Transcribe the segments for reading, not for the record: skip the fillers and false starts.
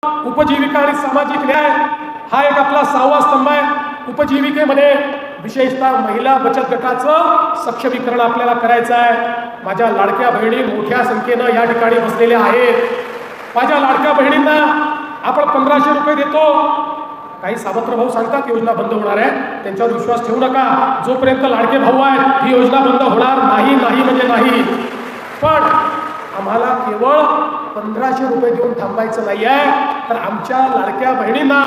उपजीविका आणि सामाजिक न्याय हा एक आपला 6वा स्तंभ आहे। उपजीविकेमध्ये विशेषतः महिला बचत गटाचं सक्षमीकरण आपल्याला करायचं आहे। माझ्या लाडक्या बहिणी मोठ्या संख्येनं या ठिकाणी बसलेल्या आहेत। माझ्या लाडक्या बहिणींना आपण 1500 रुपये देतो। काही सावत्र भाऊ सांगतात योजना बंद होणार आहे, त्यांच्यावर विश्वास ठेवू नका। जोपर्यंत लाडके भाऊ आहेत ही योजना बंद होणार नाही, नाही म्हणजे नाही। पण आम्हाला केवळ 1500 रुपये देऊन थांबायचं नाही आहे, तर आमच्या लाडक्या बहिणींना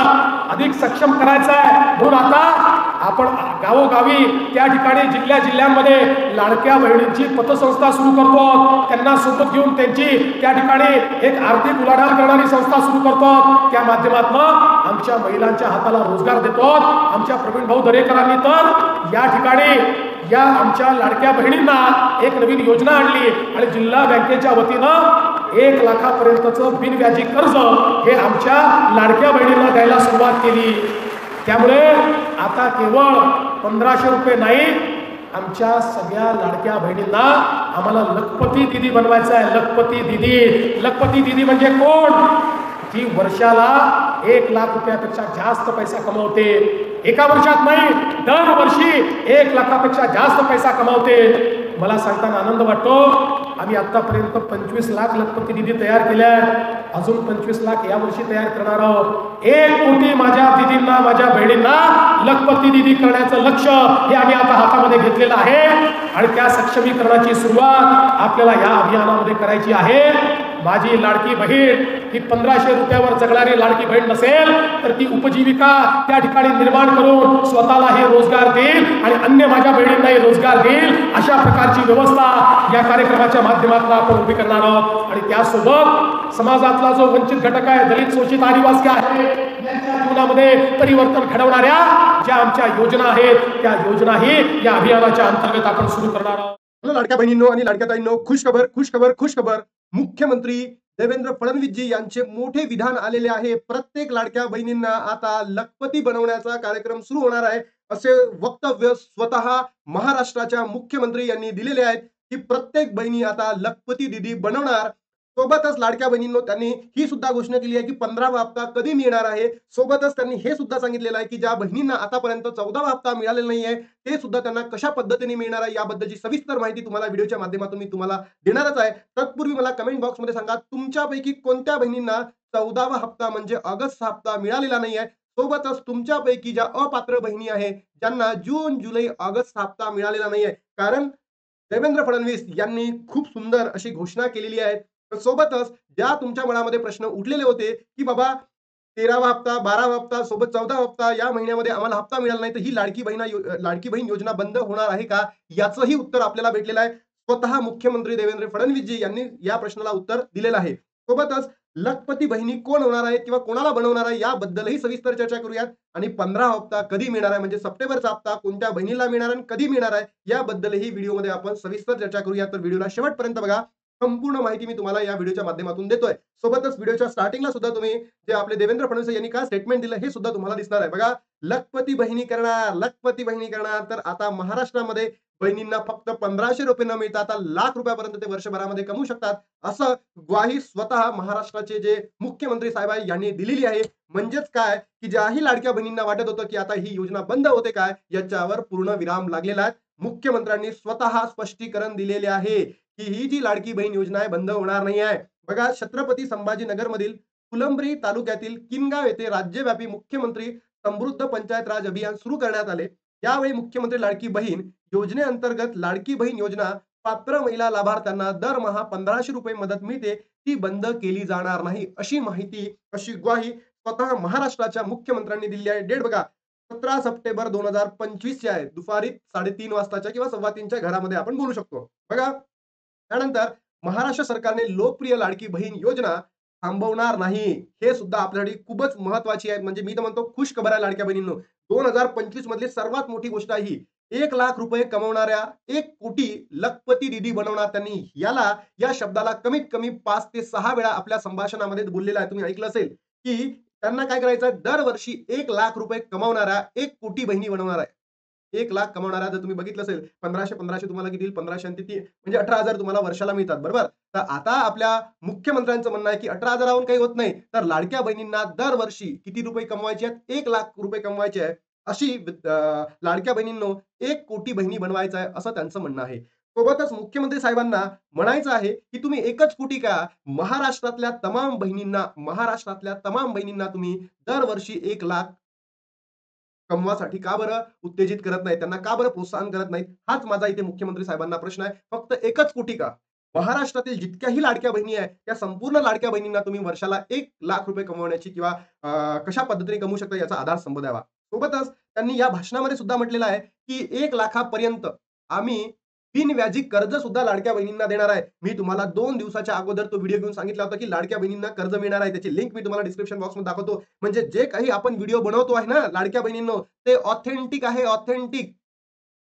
अधिक सक्षम करायचं आहे। म्हणून आता आपण गावोगावी त्या ठिकाणी जिल्ह्यामध्ये लाडक्या बहिणींची पतसंस्था सुरू करतो। त्यांना सोबत घेऊन त्यांची त्या ठिकाणी एक आर्थिक उलाढाल करणारी संस्था सुरू करतो। त्या माध्यमातून आमच्या महिलांच्या हाताला रोजगार देतो। आमच्या प्रवीण भाऊ दरेकरांनी तर या ठिकाणी या आमच्या लाडक्या बहिणींना एक नवीन योजना आणली आणि जिल्हा बँकेच्या वतीनं 1 लाखापर्यंतचं बिनव्याजी कर्ज हे आमच्या लाडक्या बहिणींना द्यायला सुरुवात केली। त्यामुळे आता केवळ 1500 रुपये नाही, आमच्या सगळ्या लाडक्या बहिणींना आम्हाला लखपती दिदी बनवायचं आहे। लखपती दिदी, लखपती दिदी म्हणजे कोण? ती वर्षाला 1 लाख रुपयापेक्षा जास्त पैसा कमवते। एका वर्षात नाही, दरवर्षी 1 लाखापेक्षा जास्त पैसा कमावते। मला सांगताना आनंद वाटतो, आम्ही आतापर्यंत 25 लाख लखपती दिदी तयार केल्या आहेत। अजून 25 लाख या वर्षी तयार करणार आहोत। 1 कोटी माझ्या दिदींना, माझ्या बहिणींना लखपती दिदी करण्याचं लक्ष्य हे आम्ही आता हातामध्ये घेतलेलं आहे आणि त्या सक्षमीकरणाची सुरुवात आपल्याला या अभियानामध्ये करायची आहे। माझी लाडकी बहीण ही 1500 रुपयावर जगणारी लाडकी बहीण नसेल तर ती उपजीविका त्या ठिकाणी निर्माण करून स्वतःलाही रोजगार देईल आणि अन्य माझ्या बहिणींनाही रोजगार देईल। अशा प्रकारची व्यवस्था या कार्यक्रमाच्या माध्यमातून आपण उभी करणार आहोत। आणि त्यासोबत समाजातला जो वंचित घटक आहे, दलित, शोषित, आदिवासी आहे, यांच्या जीवनामध्ये परिवर्तन घडवणाऱ्या ज्या आमच्या योजना आहेत त्या योजनाही या अभियानाच्या अंतर्गत आपण सुरू करणार आहोत। लाडक्या बहिणींनो आणि लाडक्या ताईंनो, खुशखबर खुशखबर खुशखबर। मुख्यमंत्री देवेंद्र फडणवीसजी यांचे मोठे विधान आलेले आहे। प्रत्येक लाडक्या बहिणींना आता लखपती बनवण्याचा कार्यक्रम सुरू होणार आहे, असे वक्तव्य स्वतः महाराष्ट्राच्या मुख्यमंत्री यांनी दिलेले आहेत की प्रत्येक बहिणी आता लखपती दिदी बनवणार। सोबतच लाडक्या बहिणींनो त्यांनी ही सुद्धा घोषणा केली आहे की 15वा हप्ता कधी मिळणार आहे। सोबतच त्यांनी हे सुद्धा सांगितलेलं आहे की ज्या बहिणींना आतापर्यंत 14वा हप्ता मिळालेला नाही आहे ते सुद्धा त्यांना कशा पद्धतीने मिळणार आहे याबद्दलची सविस्तर माहिती तुम्हाला व्हिडिओच्या माध्यमातून मी तुम्हाला देणारच आहे। तत्पूर्वी मला कमेंट बॉक्समध्ये सांगा तुमच्यापैकी कोणत्या बहिणींना 14वा हप्ता म्हणजे ऑगस्ट हप्ता मिळालेला नाही आहे। सोबतच तुमच्यापैकी ज्या अपात्र बहिणी आहेत ज्यांना जून, जुलै, ऑगस्ट हप्ता मिळालेला नाही आहे, कारण देवेंद्र फडणवीस यांनी खूप सुंदर अशी घोषणा केलेली आहे। सोबतच ज्या तुमच्या मनामध्ये प्रश्न उठलेले होते की बाबा 13वा हप्ता, 12वा हप्ता, सोबत 14वा हप्ता या महिन्यामध्ये आम्हाला हप्ता मिळाला नाही तर ही लाडकी बहीण योजना बंद होणार आहे का, याचंही उत्तर आपल्याला भेटलेलं आहे। स्वतः मुख्यमंत्री देवेंद्र फडणवीसजी यांनी या प्रश्नाला उत्तर दिलेलं आहे। सोबतच लखपती बहिणी कोण होणार आहेत किंवा कोणाला बनवणार आहे याबद्दलही सविस्तर चर्चा करूयात। आणि 15 हप्ता कधी मिळणार आहे म्हणजे सप्टेंबरचा हप्ता कोणत्या बहिणीला मिळणार आणि कधी मिळणार आहे याबद्दलही व्हिडिओमध्ये आपण सविस्तर चर्चा करूया। तर व्हिडिओला शेवटपर्यंत बघा, संपूर्ण माहिती मी तुम्हाला या व्हिडिओच्या माध्यमातून देतोय। सोबतच व्हिडिओच्या स्टार्टिंगला सुद्धा तुम्ही जे आपले देवेंद्र फडणवीस यांनी काय स्टेटमेंट दिलं हे सुद्धा तुम्हाला दिसणार आहे। बघा, लखपती बहिणी करणार, लखपती बहिणी करणार। तर आता महाराष्ट्रामध्ये बहिणींना फक्त 1500 रुपये न मिळता आता लाख रुपयापर्यंत ते वर्षभरामध्ये कमवू शकतात, असं ग्वाही स्वतः महाराष्ट्राचे जे मुख्यमंत्री साहेब आहे यांनी दिलेली आहे। म्हणजेच काय की ज्याही लाडक्या बहिणींना वाटत होतं की आता ही योजना बंद होते काय, याच्यावर पूर्ण विराम लागलेला आहे। मुख्यमंत्र्यांनी स्वतः स्पष्टीकरण दिलेले आहे की ही जी लाडकी बहीण योजना आहे बंद होणार नाही आहे। बघा, छत्रपती संभाजीनगर मधील फुलंब्री तालुक्यातील किनगाव येथे राज्यव्यापी मुख्यमंत्री समृद्ध पंचायत राज अभियान सुरू करण्यात आले। यावेळी मुख्यमंत्री लाडकी बहीण योजनेअंतर्गत लाडकी बहीण योजना पात्र महिला लाभार्थ्यांना दरमहा 1500 रुपये मदत मिळते, ती बंद केली जाणार नाही, अशी माहिती, अशी ग्वाही स्वतः महाराष्ट्राच्या मुख्यमंत्र्यांनी दिली आहे। डेट बघा, 17 सप्टेंबर 2025 ची आहे, दुपारी 3:30 वाजताच्या किंवा 3:15च्या घरामध्ये आपण बोलू शकतो। बघा, त्यानंतर महाराष्ट्र सरकारने लोकप्रिय लाडकी बहीण योजना थांबवणार नाही, हे सुद्धा आपल्यासाठी खूपच महत्वाची आहे। म्हणजे मी तर म्हणतो खुश खबर आहे लाडक्या बहिणींनो। 2025 मधली सर्वात मोठी गोष्ट आहे ही। 1 लाख रुपये कमवणाऱ्या 1 कोटी लखपती दिदी बनवणार त्यांनी, या शब्दाला कमीत कमी 5 ते 6 वेळा आपल्या संभाषणामध्ये बोललेला आहे। तुम्ही ऐकलं असेल की त्यांना काय करायचं, दरवर्षी 1 लाख रुपये कमवणाऱ्या 1 कोटी बहिणी बनवणार आहे। 1,00,000 कमावणाऱ्या जर तुम्ही बघितलं असेल 1500 तुम्हाला किती येईल 1500 आणि ती म्हणजे 18,000 तुम्हाला वर्षाला मिळतात बरोबर. तर आता आपल्या मुख्यमंत्र्यांचं म्हणणं आहे की 18,000 काही होत नाही तर लाडक्या बहिणींना दरवर्षी किती रुपये कमवायचे आहेत 1,00,000 रुपये कमवायचे आहे अशी लाडक्या बहिणींनो 1 कोटी बहिणी बनवायचं आहे असं त्यांचं म्हणणं आहे. सोबतच मुख्यमंत्री साहेबांना म्हणायचं आहे की तुम्ही एकच कोटी का महाराष्ट्रातल्या तमाम बहिणींना तुम्ही दरवर्षी 1,00,000 कमवासाठी का बरं उत्तेजित करत नाही? त्यांना का बरं प्रोत्साहन करत नाहीत? हाच माझा इथे मुख्यमंत्री साहेबांना प्रश्न आहे. फक्त एकच कोटी का? महाराष्ट्रातील जितक्याही लाडक्या बहिणी आहेत, त्या संपूर्ण लाडक्या बहिणींना तुम्ही वर्षाला 1,00,000 रुपये कमवण्याची किंवा कशा पद्धतीने कमवू शकता याचा आधारस्तंभ द्यावा. सोबतच त्यांनी या भाषणामध्ये सुद्धा म्हटलेलं आहे, की 1,00,000 पर्यंत आम्ही बिनव्याजी कर्ज सुद्धा लाडक्या बहिणींना देणार आहे. मी तुम्हाला 2 दिवसाच्या अगोदर तो व्हिडिओ घेऊन सांगितला होता, की लाडक्या बहिणींना कर्ज मिळणार आहे. त्याची लिंक मी तुम्हाला डिस्क्रिप्शन बॉक्समध्ये दाखवतो. म्हणजे जे काही आपण व्हिडिओ बनवतो आहे ना लाडक्या बहिणींनो, ते ऑथेंटिक आहे, ऑथेंटिक.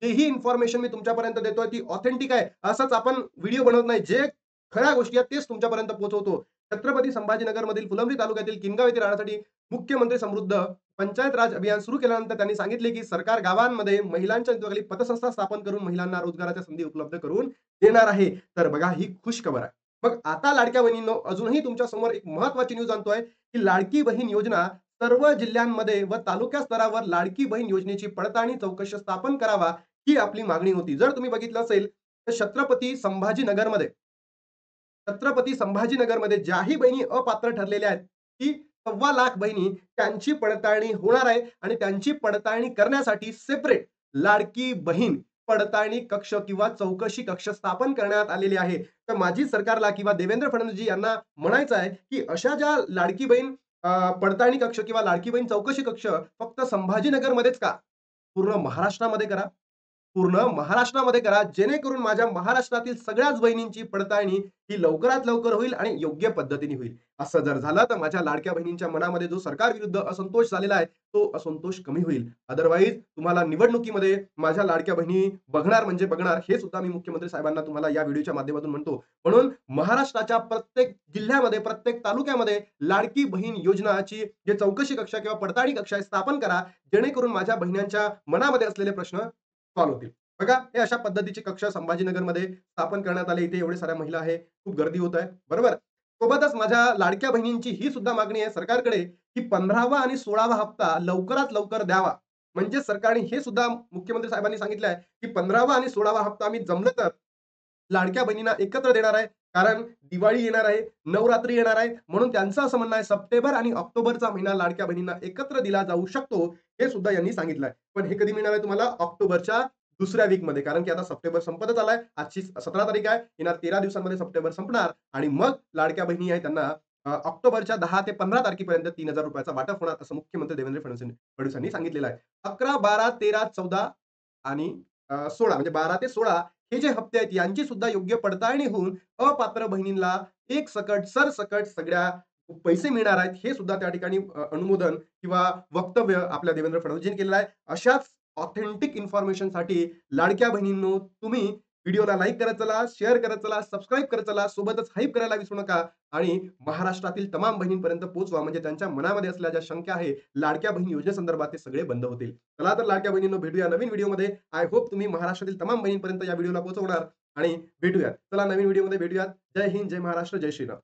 तेही इन्फॉर्मेशन मी तुमच्यापर्यंत देतोय ती ऑथेंटिक आहे. असंच आपण व्हिडिओ बनवत नाही. जे खऱ्या गोष्टी आहेत तेच तुमच्यापर्यंत पोहोचवतो. छत्रपती संभाजीनगरमधील फुलंब्री तालुक्यातील किनगाव येथे राहण्यासाठी मुख्यमंत्री समृद्ध पंचायत राज अभियान सुरू केल्यानंतर त्यांनी सांगितले, की सरकार गावांमध्ये महिलांच्या नेतृत्वाखाली पतसंस्था स्थापन करून महिलांना रोजगाराच्या संधी उपलब्ध करून देणार आहे. तर बघा ही खुश खबर आहे. मग आता लाडक्या बहिणींनो अजूनही तुमच्या समोर एक महत्त्वाची न्यूज आणतोय, की लाडकी बहीण योजना सर्व जिल्ह्यांमध्ये व तालुका स्तरावर लाडकी बहीण योजनेची पडताळणी चौकशी स्थापन करावा ही आपली मागणी होती. जर तुम्ही बघितलं असेल तर छत्रपती संभाजीनगरमध्ये ज्याही बहिणी अपात्र ठरलेल्या आहेत, ती 1,25,00,000 बहिणी त्यांची पडताळणी होणार आहे आणि त्यांची पडताळणी करण्यासाठी सेपरेट लाडकी बहीण पडताळणी कक्ष किंवा चौकशी कक्ष स्थापन करण्यात आलेले आहे. तर माझी सरकारला किंवा देवेंद्र फडणवीसजी यांना म्हणायचं आहे, की अशा ज्या लाडकी बहीण पडताळणी कक्ष किंवा लाडकी बहीण चौकशी कक्ष फक्त संभाजीनगरमध्येच का? पूर्ण महाराष्ट्रामध्ये करा. पूर्ण महाराष्ट्रामध्ये करा, जेणेकरून माझ्या महाराष्ट्रातील सगळ्याच बहिणींची पडताळणी ही लवकरात लवकर होईल आणि योग्य पद्धतीने होईल. असं जर झालं तर माझ्या लाडक्या बहिणींच्या मनामध्ये जो सरकारविरुद्ध असंतोष झालेला आहे, तो असंतोष कमी होईल. अदरवाईज तुम्हाला निवडणुकीमध्ये माझ्या लाडक्या बहिणी बघणार म्हणजे बघणार, हे सुद्धा मी मुख्यमंत्री साहेबांना तुम्हाला या व्हिडिओच्या माध्यमातून म्हणतो. म्हणून महाराष्ट्राच्या प्रत्येक जिल्ह्यामध्ये, प्रत्येक तालुक्यामध्ये लाडकी बहीण योजनाची जे चौकशी कक्ष किंवा पडताळणी कक्ष आहे स्थापन करा, जेणेकरून माझ्या बहिण्यांच्या मनामध्ये असलेले प्रश्न सॉल्व्ह होतील. बघा हे अशा पद्धतीचे कक्ष संभाजीनगरमध्ये स्थापन करण्यात आले. इथे एवढे साऱ्या महिला आहे, खूप गर्दी होत आहे. बरोबर. सोबतच माझ्या लाडक्या बहिणींची ही सुद्धा मागणी आहे सरकारकडे, की 15वा आणि 16वा हप्ता लवकरात लवकर द्यावा. म्हणजे सरकारने हे सुद्धा मुख्यमंत्री साहेबांनी सांगितलं आहे, की 15वा आणि 16वा हप्ता आम्ही जमलं तर लाडक्या बहिणींना एकत्र देणार आहे. कारण दिवाळी येणार आहे, नवरात्री येणार आहे. म्हणून त्यांचं असं म्हणणं आहे सप्टेंबर आणि ऑक्टोबरचा महिना लाडक्या बहिणींना एकत्र दिला जाऊ शकतो, हे सुद्धा यांनी सांगितलं आहे. पण हे कधी मिळणार आहे तुम्हाला? ऑक्टोबरच्या दुसऱ्या वीकमध्ये. कारण की आता सप्टेंबर संपतच आलाय. आजची 17 तारीख आहे. येणार 13 दिवसांमध्ये सप्टेंबर संपणार आणि मग लाडक्या बहिणी आहेत त्यांना ऑक्टोबरच्या 10 ते 15 तारखेपर्यंत ₹3,000 चा वाटप होणार असं मुख्यमंत्री देवेंद्र फडणवीस यांनी सांगितलेलं आहे. 11, 12, 13, 14 आणि 16 म्हणजे 12 ते 16 हे जे हप्ते आहेत यांची सुद्धा योग्य पडताळणी होऊन अपात्र बहिणींना एक सकट सरसकट सगळ्या पैसे मिळणार आहेत. हे सुद्धा त्या ठिकाणी अनुमोदन किंवा वक्तव्य आपल्या देवेंद्र फडणवीसजींनी केलेलं आहे. अशाच ऑथेंटिक इन्फॉर्मेशनसाठी लाडक्या बहिणींनो तुम्ही व्हिडिओला लाईक करत चला, शेअर करत चला, सबस्क्राईब करत चला. सोबतच हाईप करायला विसरू नका आणि महाराष्ट्रातील तमाम बहिणींपर्यंत पोहोचवा. म्हणजे त्यांच्या मनामध्ये असलेल्या ज्या शंका आहे लाडक्या बहीण योजनेसंदर्भात ते सगळे बंद होतील. चला तर लाडक्या बहिणींनो भेटूया नवीन व्हिडिओमध्ये. आय होप तुम्ही महाराष्ट्रातील तमाम बहिणींपर्यंत या व्हिडिओला पोहोचवणार आणि भेटूयात. चला नवीन व्हिडिओमध्ये भेटूयात. जय हिंद, जय महाराष्ट्र, जय श्रीराम.